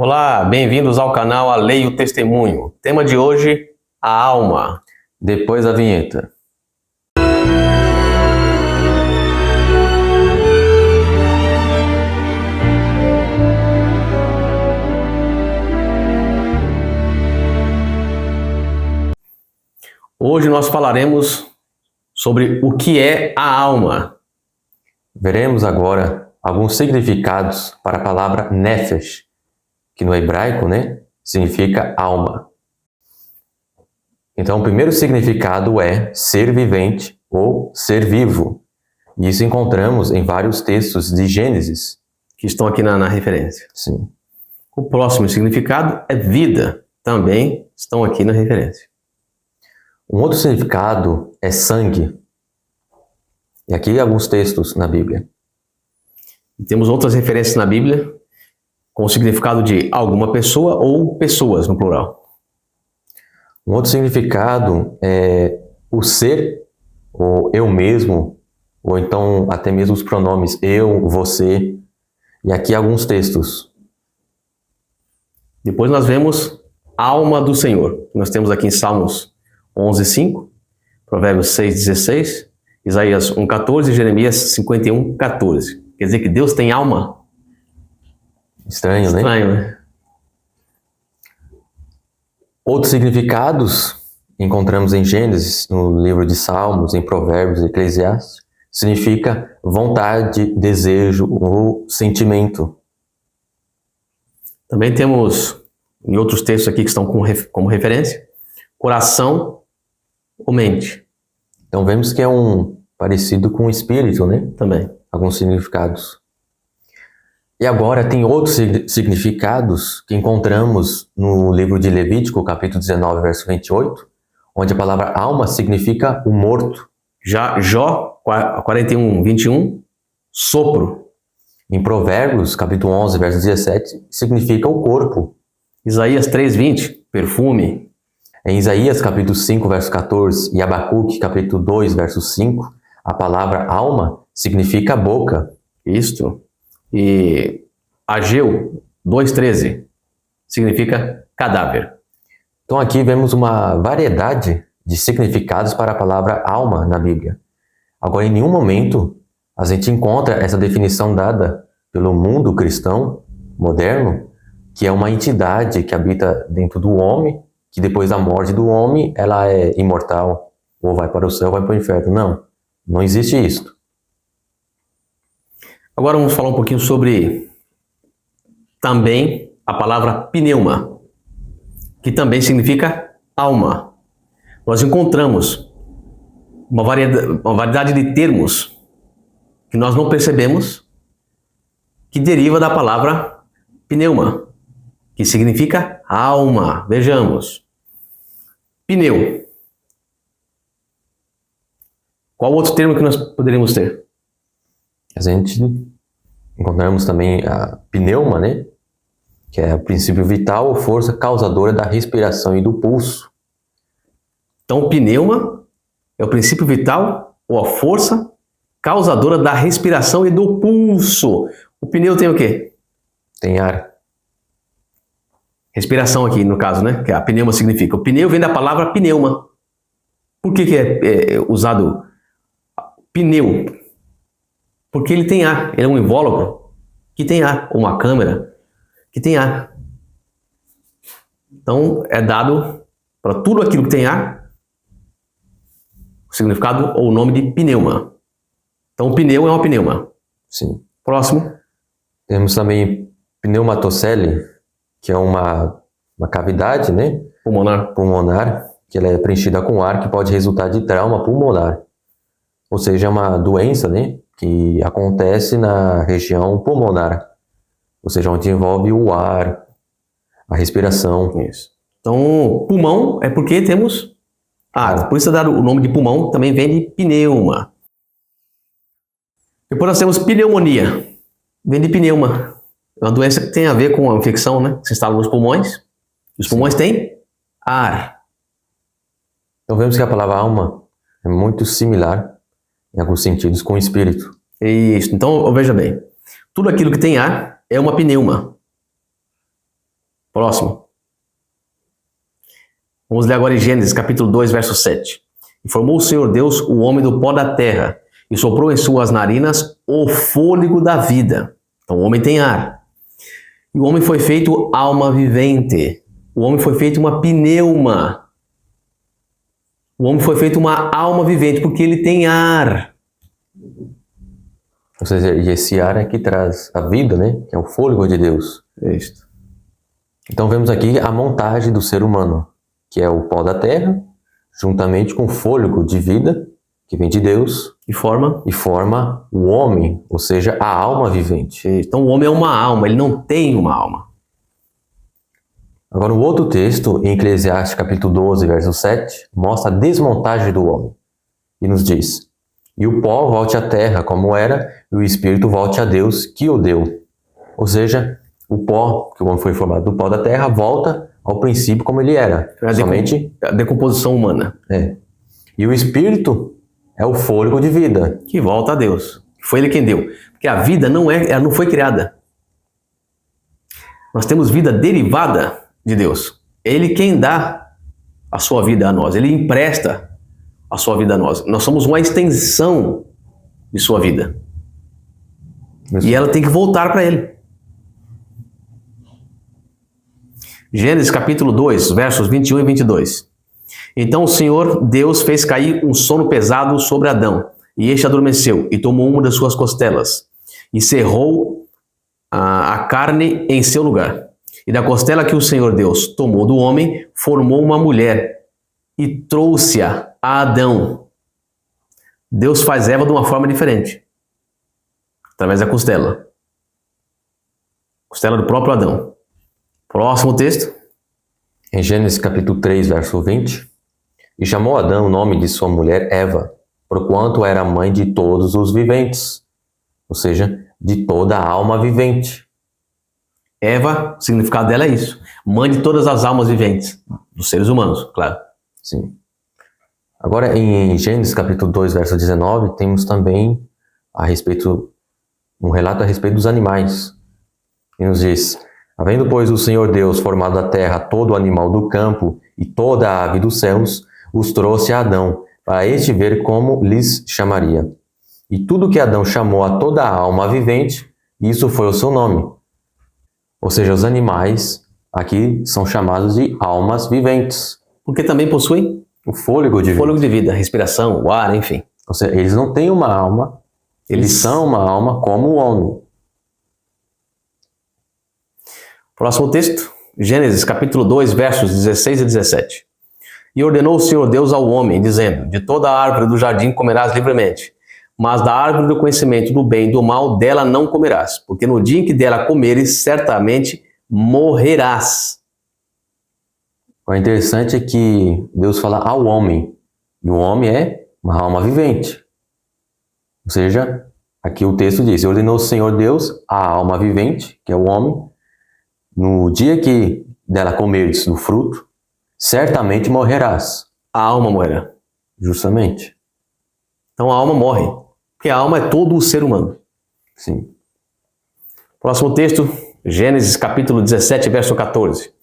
Olá, bem-vindos ao canal A Lei e o Testemunho. Tema de hoje, a alma. Depois da vinheta. Hoje nós falaremos sobre o que é a alma. Veremos agora alguns significados para a palavra nefesh, que no hebraico, significa alma. Então, o primeiro significado é ser vivente ou ser vivo. E isso encontramos em vários textos de Gênesis. Que estão aqui na referência. Sim. O próximo significado é vida. Também estão aqui na referência. Um outro significado é sangue. E aqui alguns textos na Bíblia. E temos outras referências na Bíblia com o significado de alguma pessoa ou pessoas, no plural. Um outro significado é o ser, ou eu mesmo, ou então até mesmo os pronomes eu, você. E aqui alguns textos. Depois nós vemos alma do Senhor. Nós temos aqui em Salmos 11:5, Provérbios 6:16, Isaías 1:14 e Jeremias 51:14. Quer dizer que Deus tem alma? Estranho, né? Outros significados encontramos em Gênesis, no livro de Salmos, em Provérbios e Eclesiastes. Significa vontade, desejo ou sentimento. Também temos em outros textos aqui que estão como referência, coração ou mente. Então vemos que é parecido com o espírito, Também. Alguns significados. E agora tem outros significados que encontramos no livro de Levítico, capítulo 19, verso 28, onde a palavra alma significa o morto. Já Jó 41:21, sopro. Em Provérbios, capítulo 11, verso 17, significa o corpo. Isaías 3:20, perfume. Em Isaías, capítulo 5, verso 14, e Abacuque, capítulo 2, verso 5, a palavra alma significa boca. Isto. E Ageu 2:13 significa cadáver. Então aqui vemos uma variedade de significados para a palavra alma na Bíblia. Agora, em nenhum momento a gente encontra essa definição dada pelo mundo cristão moderno, que é uma entidade que habita dentro do homem, que depois da morte do homem ela é imortal, ou vai para o céu ou vai para o inferno. Não existe isso. Agora vamos falar um pouquinho sobre também a palavra pneuma, que também significa alma. Nós encontramos uma variedade de termos que nós não percebemos, que deriva da palavra pneuma, que significa alma. Vejamos. Pneu. Qual outro termo que nós poderíamos ter? A gente encontramos também a pneuma, que é o princípio vital ou força causadora da respiração e do pulso. Então, o pneuma é o princípio vital ou a força causadora da respiração e do pulso. O pneu tem o quê? Tem ar. Respiração aqui, no caso, que a pneuma significa. O pneu vem da palavra pneuma. Por que é usado pneu? Porque ele tem ar. Ele é um invólucro que tem ar. Ou uma câmera que tem ar. Então, é dado para tudo aquilo que tem ar o significado ou o nome de pneuma. Então, o pneu é uma pneuma. Sim. Próximo. Temos também pneumatocele, que é uma cavidade, pulmonar, que ela é preenchida com ar, que pode resultar de trauma pulmonar. Ou seja, é uma doença, que acontece na região pulmonar. Ou seja, onde envolve o ar, a respiração. Isso. Então, pulmão é porque temos ar. Por isso é dado o nome de pulmão, também vem de pneuma. Depois nós temos pneumonia. Vem de pneuma. É uma doença que tem a ver com a infecção, que se instala nos pulmões. Os pulmões têm ar. Então vemos que a palavra alma é muito similar, em alguns sentidos, com o espírito. Isso. Então, veja bem. Tudo aquilo que tem ar é uma pneuma. Próximo. Vamos ler agora em Gênesis, capítulo 2, verso 7. E formou o Senhor Deus o homem do pó da terra, e soprou em suas narinas o fôlego da vida. Então o homem tem ar. E o homem foi feito alma vivente. O homem foi feito uma pneuma. O homem foi feito uma alma vivente, porque ele tem ar. Ou seja, e esse ar é que traz a vida, né? Que é o fôlego de Deus. Isto. Então vemos aqui a montagem do ser humano, que é o pó da terra, juntamente com o fôlego de vida, que vem de Deus, E forma o homem, ou seja, a alma vivente. Então o homem é uma alma, ele não tem uma alma. Agora, o outro texto, em Eclesiastes capítulo 12, verso 7, mostra a desmontagem do homem. E nos diz: e o pó volte à terra como era, e o espírito volte a Deus que o deu. Ou seja, o pó, que o homem foi formado do pó da terra, volta ao princípio como ele era. Somente A decomposição humana. E o espírito é o fôlego de vida. Que volta a Deus. Foi ele quem deu. Porque a vida ela não foi criada. Nós temos vida derivada de Deus. Ele quem dá a sua vida a nós. Ele empresta a sua vida a nós. Nós somos uma extensão de sua vida. Isso. E ela tem que voltar para ele. Gênesis capítulo 2, versos 21 e 22. Então o Senhor Deus fez cair um sono pesado sobre Adão, e este adormeceu, e tomou uma das suas costelas, e cerrou a carne em seu lugar. E da costela que o Senhor Deus tomou do homem, formou uma mulher, e trouxe-a a Adão. Deus faz Eva de uma forma diferente, através da costela. Costela do próprio Adão. Próximo texto. Em Gênesis capítulo 3, verso 20. E chamou Adão o nome de sua mulher Eva, porquanto era mãe de todos os viventes. Ou seja, de toda a alma vivente. Eva, o significado dela é isso. Mãe de todas as almas viventes. Dos seres humanos, claro. Sim. Agora, em Gênesis capítulo 2, verso 19, temos também um relato a respeito dos animais. E nos diz: havendo, pois, o Senhor Deus formado da terra todo o animal do campo e toda a ave dos céus, os trouxe a Adão, para este ver como lhes chamaria. E tudo que Adão chamou a toda a alma vivente, isso foi o seu nome. Ou seja, os animais aqui são chamados de almas viventes. Porque também possuem O fôlego de vida. fôlego de vida, respiração, o ar, enfim. Ou seja, eles não têm uma alma, eles são uma alma como o homem. Próximo texto. Gênesis capítulo 2, versos 16 e 17. E ordenou o Senhor Deus ao homem, dizendo: de toda a árvore do jardim comerás livremente, mas da árvore do conhecimento do bem e do mal dela não comerás, porque no dia em que dela comeres, certamente morrerás. O interessante é que Deus fala ao homem, e o homem é uma alma vivente. Ou seja, aqui o texto diz: ordenou o Senhor Deus à alma vivente, que é o homem, no dia que dela comeres do fruto, certamente morrerás. A alma morrerá. Justamente. Então a alma morre, porque a alma é todo o ser humano. Sim. Próximo texto, Gênesis capítulo 17, verso 14.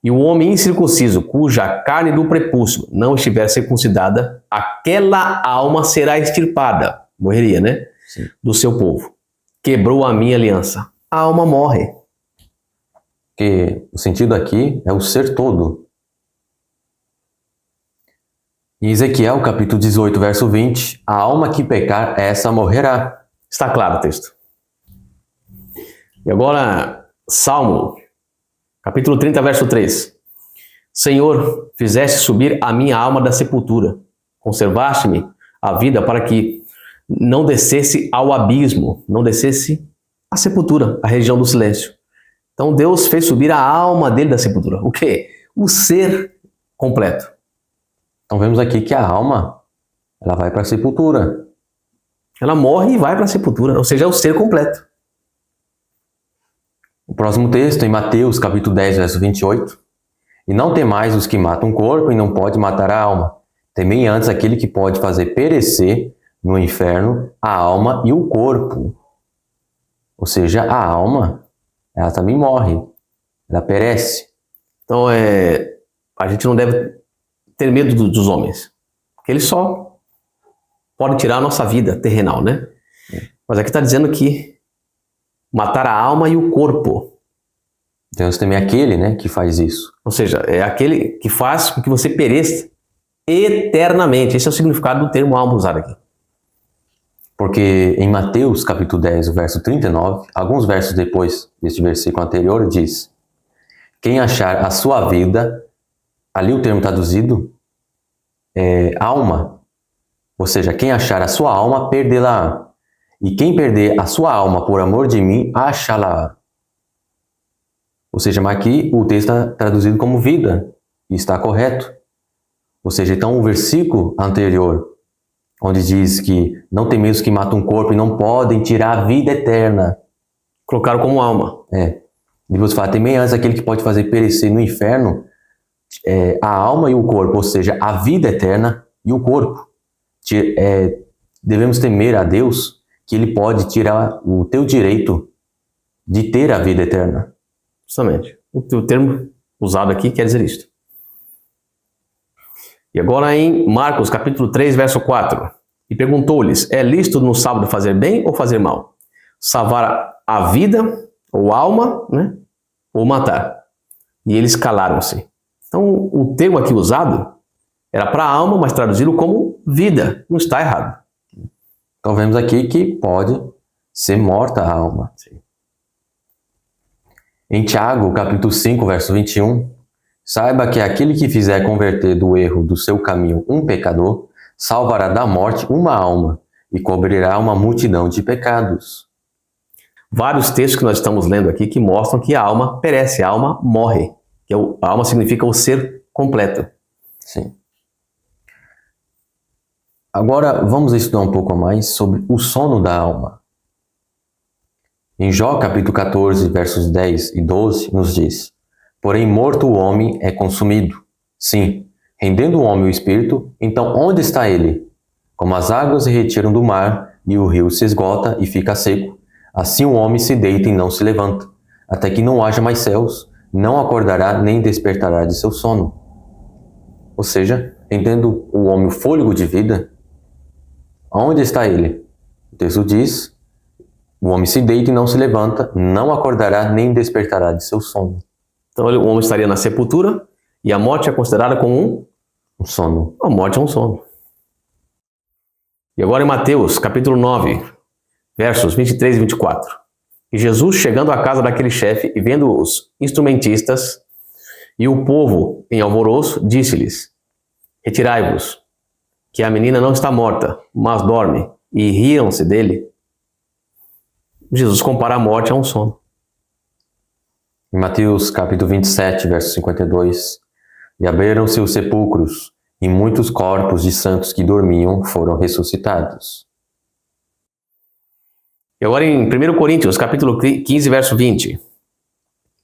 E o homem incircunciso, cuja carne do prepúcio não estiver circuncidada, aquela alma será extirpada, morreria, né? Sim. Do seu povo. Quebrou a minha aliança. A alma morre. Porque o sentido aqui é o ser todo. Em Ezequiel, capítulo 18, verso 20, a alma que pecar, essa morrerá. Está claro o texto. E agora, Salmo, capítulo 30, verso 3. Senhor, fizeste subir a minha alma da sepultura. Conservaste-me a vida para que não descesse ao abismo, não descesse à sepultura, à região do silêncio. Então Deus fez subir a alma dele da sepultura. O quê? O ser completo. Então vemos aqui que a alma, ela vai para a sepultura. Ela morre e vai para a sepultura, ou seja, é o ser completo. O próximo texto, em Mateus, capítulo 10, verso 28. E não temais os que matam o corpo e não pode matar a alma. Temei antes aquele que pode fazer perecer no inferno a alma e o corpo. Ou seja, a alma, ela também morre. ela perece. Então, a gente não deve ter medo dos homens, porque eles só podem tirar a nossa vida terrenal, né? Mas aqui está dizendo que matar a alma e o corpo. Deus também é aquele, né, que faz isso. Ou seja, é aquele que faz com que você pereça eternamente. Esse é o significado do termo alma usado aqui. Porque em Mateus, capítulo 10, verso 39, alguns versos depois deste versículo anterior, diz: quem achar a sua vida, ali o termo traduzido é alma, ou seja, quem achar a sua alma, perdê-la. E quem perder a sua alma por amor de mim, achá-la. Ou seja, mas aqui o texto está traduzido como vida, e está correto. Ou seja, então o versículo anterior, onde diz que não tem mesmo que matam um corpo e não podem tirar a vida eterna. Colocaram como alma. Deus fala, também antes aquele que pode fazer perecer no inferno a alma e o corpo, ou seja, a vida eterna e o corpo. Devemos temer a Deus que Ele pode tirar o teu direito de ter a vida eterna. Justamente. O termo usado aqui quer dizer isto. E agora em Marcos, capítulo 3, verso 4. E perguntou-lhes, é lícito no sábado fazer bem ou fazer mal? Salvar a vida, ou alma, né? Ou matar? E eles calaram-se. Então, o termo aqui usado era para alma, mas traduzido como vida. Não está errado. Então, vemos aqui que pode ser morta a alma. Sim. Em Tiago, capítulo 5, verso 21, saiba que aquele que fizer converter do erro do seu caminho um pecador, salvará da morte uma alma e cobrirá uma multidão de pecados. Vários textos que nós estamos lendo aqui que mostram que a alma perece, a alma morre. Que a alma significa o ser completo. Sim. Agora vamos estudar um pouco mais sobre o sono da alma. Em Jó capítulo 14, versos 10 e 12, nos diz: porém morto o homem é consumido. Sim, rendendo o homem o espírito, então onde está ele? Como as águas se retiram do mar e o rio se esgota e fica seco, assim o homem se deita e não se levanta, até que não haja mais céus, não acordará nem despertará de seu sono. Ou seja, rendendo o homem o fôlego de vida, onde está ele? O texto diz: o homem se deita e não se levanta, não acordará nem despertará de seu sono. Então o homem estaria na sepultura e a morte é considerada como um sono. A morte é um sono. E agora em Mateus, capítulo 9, versos 23 e 24. E Jesus, chegando à casa daquele chefe e vendo os instrumentistas e o povo em alvoroço, disse-lhes: retirai-vos, que a menina não está morta, mas dorme. E riam-se dele. Jesus compara a morte a um sono. Em Mateus capítulo 27, verso 52, e abriram-se os sepulcros, e muitos corpos de santos que dormiam foram ressuscitados. E agora em 1 Coríntios, capítulo 15, verso 20.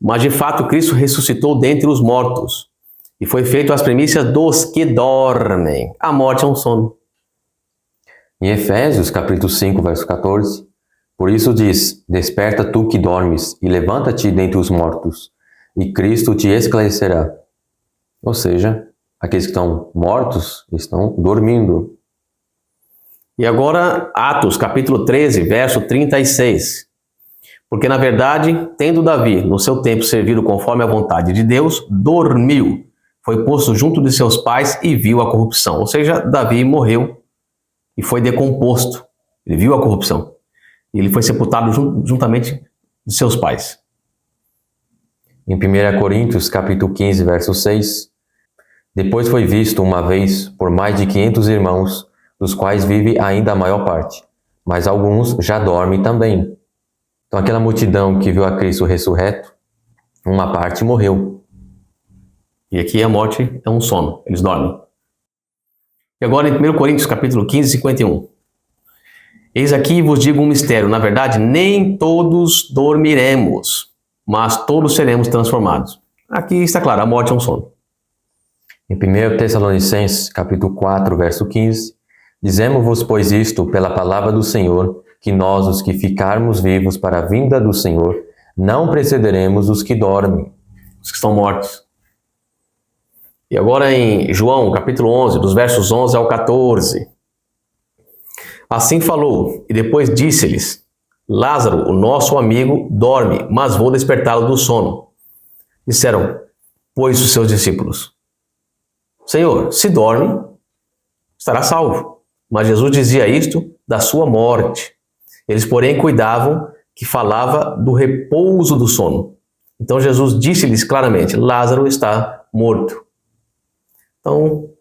Mas de fato Cristo ressuscitou dentre os mortos, e foi feito as primícias dos que dormem. A morte é um sono. Em Efésios capítulo 5, verso 14, por isso diz, desperta tu que dormes, e levanta-te dentre os mortos, e Cristo te esclarecerá. Ou seja, aqueles que estão mortos estão dormindo. E agora, Atos, capítulo 13, verso 36. Porque, na verdade, tendo Davi, no seu tempo, servido conforme a vontade de Deus, dormiu, foi posto junto de seus pais e viu a corrupção. Ou seja, Davi morreu e foi decomposto. Ele viu a corrupção. E ele foi sepultado juntamente de seus pais. Em 1 Coríntios, capítulo 15, verso 6, depois foi visto uma vez por mais de 500 irmãos, dos quais vive ainda a maior parte, mas alguns já dormem também. Então aquela multidão que viu a Cristo ressurreto, uma parte morreu. E aqui a morte é um sono, eles dormem. E agora em 1 Coríntios, capítulo 15, 51. Eis aqui vos digo um mistério, na verdade nem todos dormiremos, mas todos seremos transformados. Aqui está claro, a morte é um sono. Em 1 Tessalonicenses, capítulo 4, verso 15, dizemos-vos, pois isto, pela palavra do Senhor, que nós, os que ficarmos vivos para a vinda do Senhor, não precederemos os que dormem. os que estão mortos. E agora em João, capítulo 11, dos versos 11 ao 14. Assim falou, e depois disse-lhes: Lázaro, o nosso amigo, dorme, mas vou despertá-lo do sono. Disseram, pois, os seus discípulos: Senhor, se dorme, estará salvo. Mas Jesus dizia isto da sua morte. Eles, porém, cuidavam que falava do repouso do sono. Então Jesus disse-lhes claramente: Lázaro está morto. Então,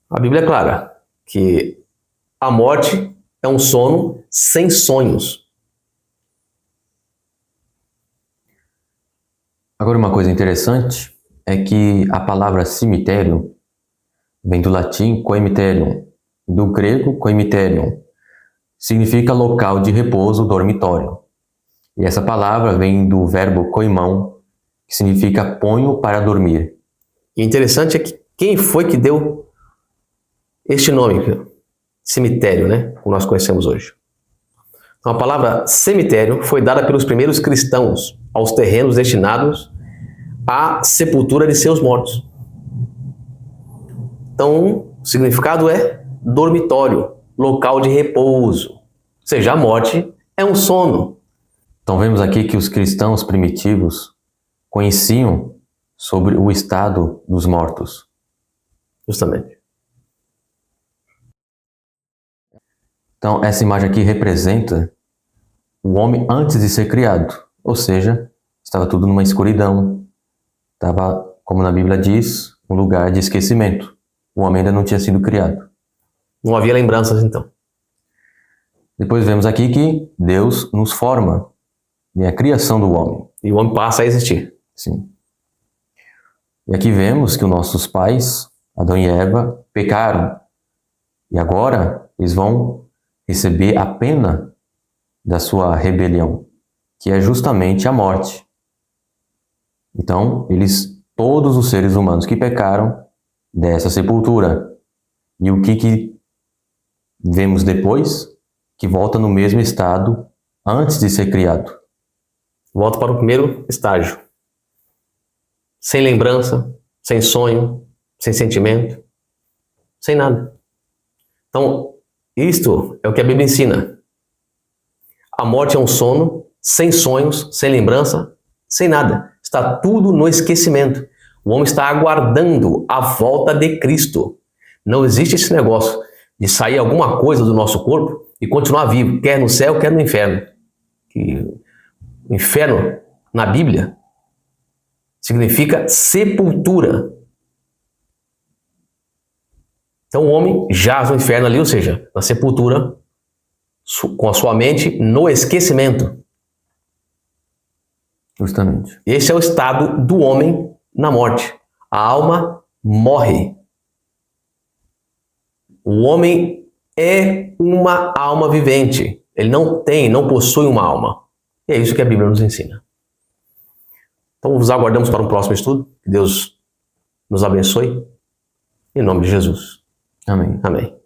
a Bíblia é clara que a morte é um sono sem sonhos. Agora, uma coisa interessante é que a palavra cemitério vem do latim coemiterium, do grego coemiterium, significa local de repouso, dormitório. E essa palavra vem do verbo koimão, que significa ponho para dormir. E interessante é que quem foi que deu este nome, cemitério, né, como nós conhecemos hoje. Então, a palavra cemitério foi dada pelos primeiros cristãos aos terrenos destinados à sepultura de seus mortos. Então, o significado é dormitório, local de repouso. Ou seja, a morte é um sono. Então vemos aqui que os cristãos primitivos conheciam sobre o estado dos mortos. Justamente. Então essa imagem aqui representa o homem antes de ser criado. Ou seja, estava tudo numa escuridão. Estava, como na Bíblia diz, um lugar de esquecimento. O homem ainda não tinha sido criado. Não havia lembranças, então. Depois vemos aqui que Deus nos forma, é a criação do homem. E o homem passa a existir. Sim. E aqui vemos que os nossos pais, Adão e Eva, pecaram. E agora eles vão receber a pena da sua rebelião, que é justamente a morte. Então, todos os seres humanos que pecaram, dessa sepultura. E o que vemos depois? Que volta no mesmo estado antes de ser criado. Volta para o primeiro estágio. Sem lembrança, sem sonho, sem sentimento, sem nada. Então, isto é o que a Bíblia ensina. A morte é um sono, sem sonhos, sem lembrança, sem nada. Está tudo no esquecimento. O homem está aguardando a volta de Cristo. Não existe esse negócio de sair alguma coisa do nosso corpo e continuar vivo, quer no céu, quer no inferno. O inferno, na Bíblia, significa sepultura. Então o homem jaz no inferno ali, ou seja, na sepultura, com a sua mente no esquecimento. Justamente. Esse é o estado do homem na morte. A alma morre. O homem é uma alma vivente. Ele não possui uma alma. E é isso que a Bíblia nos ensina. Então, nos aguardamos para um próximo estudo. Que Deus nos abençoe. Em nome de Jesus. Amém. Amém.